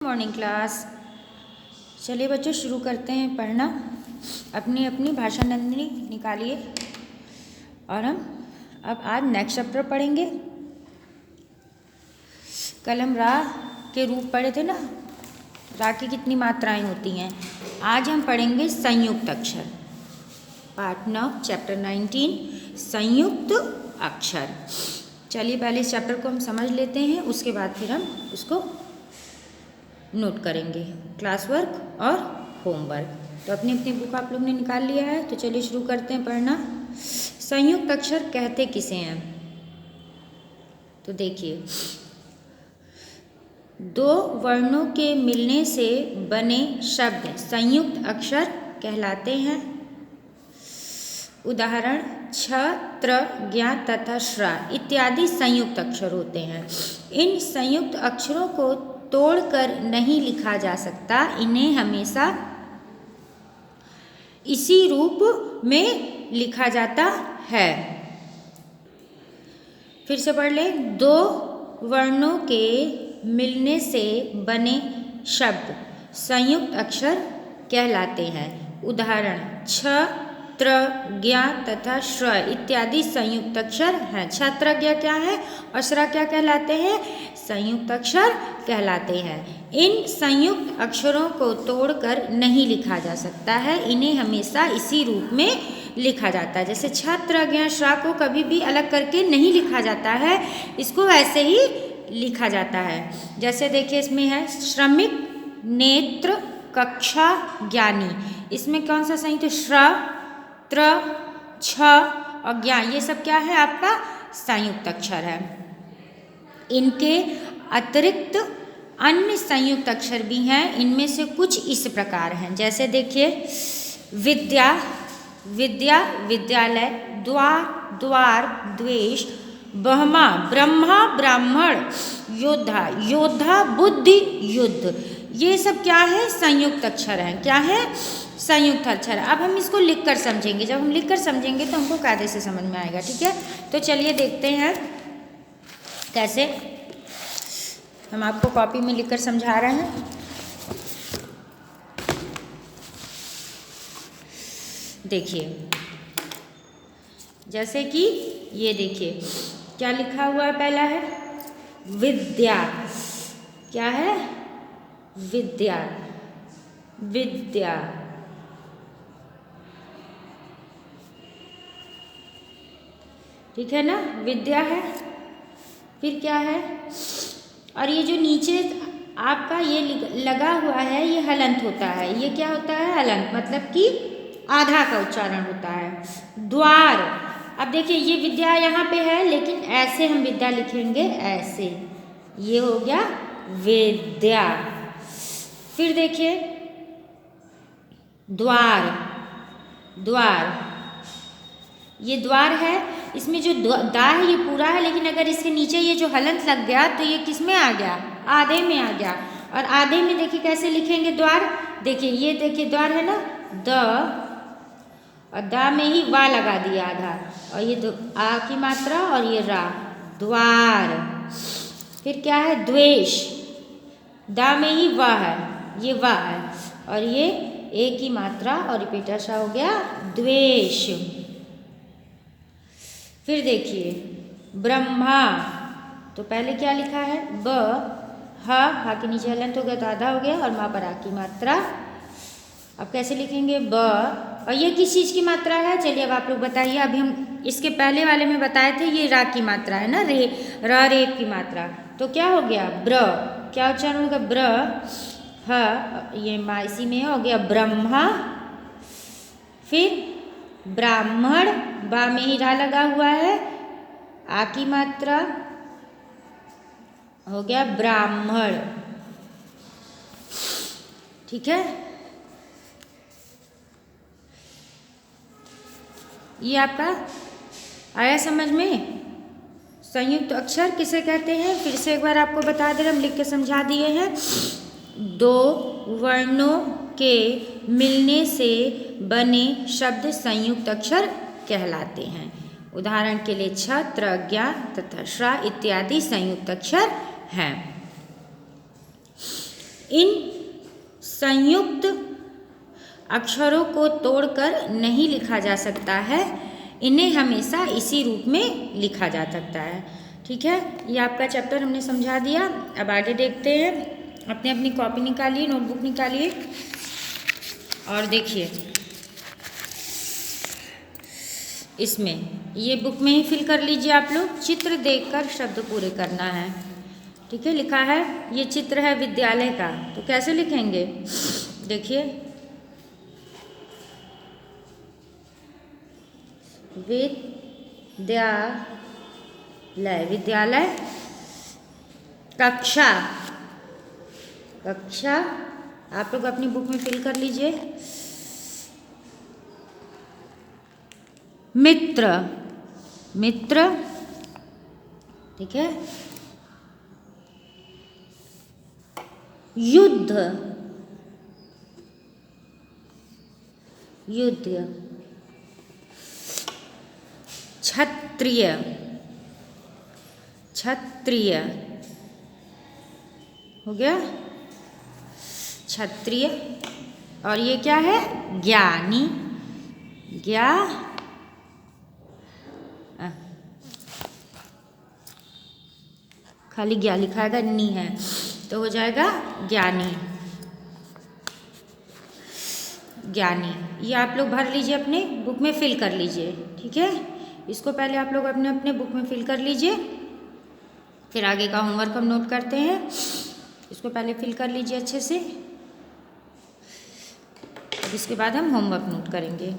Morning class. चलिए बच्चों शुरू करते हैं पढ़ना। अपनी अपनी भाषा नंदिनी निकालिए और हम अब आज नेक्स्ट चैप्टर पढ़ेंगे। कल हम रा के रूप पढ़े थे ना, रा की कितनी मात्राएं होती हैं। आज हम पढ़ेंगे संयुक्त अक्षर। पार्ट 9 चैप्टर 19 संयुक्त अक्षर। चलिए पहले इस चैप्टर को हम समझ लेते हैं, उसके बाद फिर हम उसको नोट करेंगे, क्लास वर्क और होमवर्क। तो अपनी अपनी बुक आप लोग ने निकाल लिया है, तो चलिए शुरू करते हैं पढ़ना। संयुक्त अक्षर कहते किसे हैं? तो देखिए, दो वर्णों के मिलने से बने शब्द संयुक्त अक्षर कहलाते हैं। उदाहरण छ, त्र, ज्ञ तथा श्रा इत्यादि संयुक्त अक्षर होते हैं। इन संयुक्त अक्षरों को तोड़कर नहीं लिखा जा सकता, इन्हें हमेशा इसी रूप में लिखा जाता है। फिर से पढ़ लें। दो वर्णों के मिलने से बने शब्द संयुक्त अक्षर कहलाते हैं। उदाहरण छ, त्र, ज्ञ तथा श्र इत्यादि संयुक्त अक्षर हैं। छ, त्र, ज्ञ क्या है और श्र क्या कहलाते हैं? संयुक्त अक्षर कहलाते हैं। इन संयुक्त अक्षरों को तोड़कर नहीं लिखा जा सकता है, इन्हें हमेशा इसी रूप में लिखा जाता है। जैसे छ, त्र, ज्ञ, श्र को कभी भी अलग करके नहीं लिखा जाता है, इसको ऐसे ही लिखा जाता है। जैसे देखिए इसमें है श्रमिक, नेत्र, कक्षा, ज्ञानी। इसमें कौन सा संयुक्त? श्र, त्र, छ और ज्ञ, ये सब क्या है? आपका संयुक्त अक्षर है। इनके अतिरिक्त अन्य संयुक्त अक्षर भी हैं। इनमें से कुछ इस प्रकार हैं। जैसे देखिए विद्या, विद्या, विद्यालय, द्वार, द्वार, द्वेष, ब्रह्मा, ब्रह्मा, ब्राह्मण, योद्धा, योद्धा, बुद्धि, युद्ध, ये सब क्या है? संयुक्त अक्षर हैं। क्या है? संयुक्त अक्षर। अब हम इसको लिखकर समझेंगे। जब हम लिखकर समझेंगे तो हमको कायदे से समझ में आएगा। ठीक है, तो चलिए देखते हैं कैसे। हम आपको कॉपी में लिखकर समझा रहे हैं। देखिए जैसे कि ये देखिए क्या लिखा हुआ है। पहला है विद्या। क्या है? विद्या, विद्या। ठीक है ना, विद्या है। फिर क्या है? और ये जो नीचे आपका ये लगा हुआ है, ये हलंत होता है। ये क्या होता है? हलंत, मतलब कि आधा का उच्चारण होता है। द्वार। अब देखिए ये विद्या यहाँ पे है, लेकिन ऐसे हम विद्या लिखेंगे, ऐसे। ये हो गया विद्या। फिर देखिए द्वार, द्वार, ये द्वार है। इसमें जो दा है ये पूरा है, लेकिन अगर इसके नीचे ये जो हलंत लग गया तो ये किस में आ गया? आधे में आ गया। और आधे में देखिए कैसे लिखेंगे द्वार। देखिए ये देखिए द्वार है ना, द और दा में ही वा लगा दिया आधा, और ये आ की मात्रा और ये रा, द्वार। फिर क्या है? द्वेष, दा में ही वा है, ये वा है, और ये ए की मात्रा और पेटा सा हो गया द्वेष। फिर देखिए ब्रह्मा। तो पहले क्या लिखा है? ब, हा के नीचे हलंत हो गया तो आधा हो गया, और माँ पर आ की मात्रा। अब कैसे लिखेंगे? ब, और ये किस चीज़ की मात्रा है? चलिए अब आप लोग बताइए। अभी हम इसके पहले वाले में बताए थे ये रा की मात्रा है ना, रे, र, रेप की मात्रा। तो क्या हो गया? ब्र, क्या उच्चारण होगा? ब्र, ह, ये माँ इसी में हो गया ब्रह्मा। फिर ब्राह्मण, बा में ही रा लगा हुआ है, आ की मात्रा हो गया ब्राह्मण। ठीक है, ये आपका आया समझ में? संयुक्त अक्षर किसे कहते हैं? फिर से एक बार आपको बता दे रहे, हम लिख के समझा दिए हैं। दो वर्णों के मिलने से बने शब्द संयुक्त अक्षर कहलाते हैं। उदाहरण के लिए छ, त्र, ज्ञ तथा श्र इत्यादि संयुक्त अक्षर हैं। इन संयुक्त अक्षरों को तोड़कर नहीं लिखा जा सकता है, इन्हें हमेशा इसी रूप में लिखा जा सकता है। ठीक है, ये आपका चैप्टर हमने समझा दिया। अब आगे देखते हैं। अपने अपनी कॉपी निकालिए, नोटबुक निकालिए और देखिए इसमें ये बुक में ही फिल कर लीजिए। आप लोग चित्र देखकर शब्द पूरे करना है। ठीक है, लिखा है ये चित्र है विद्यालय का, तो कैसे लिखेंगे देखिए, विद्यालय, विद्यालय, कक्षा, कक्षा आप लोग अपनी बुक में फिल कर लीजिए। मित्र, मित्र, ठीक है। युद्ध, युद्ध। क्षत्रिय, क्षत्रिय, हो गया क्षत्रिय। और ये क्या है, ज्ञानी, खाली ज्ञा लिखाएगा, नी है तो हो जाएगा ज्ञानी, ज्ञानी। ये आप लोग भर लीजिए, अपने बुक में फिल कर लीजिए। ठीक है, इसको पहले आप लोग अपने अपने बुक में फिल कर लीजिए, फिर आगे का होमवर्क हम नोट करते हैं। इसको पहले फिल कर लीजिए अच्छे से, इसके बाद हम होमवर्क नोट करेंगे।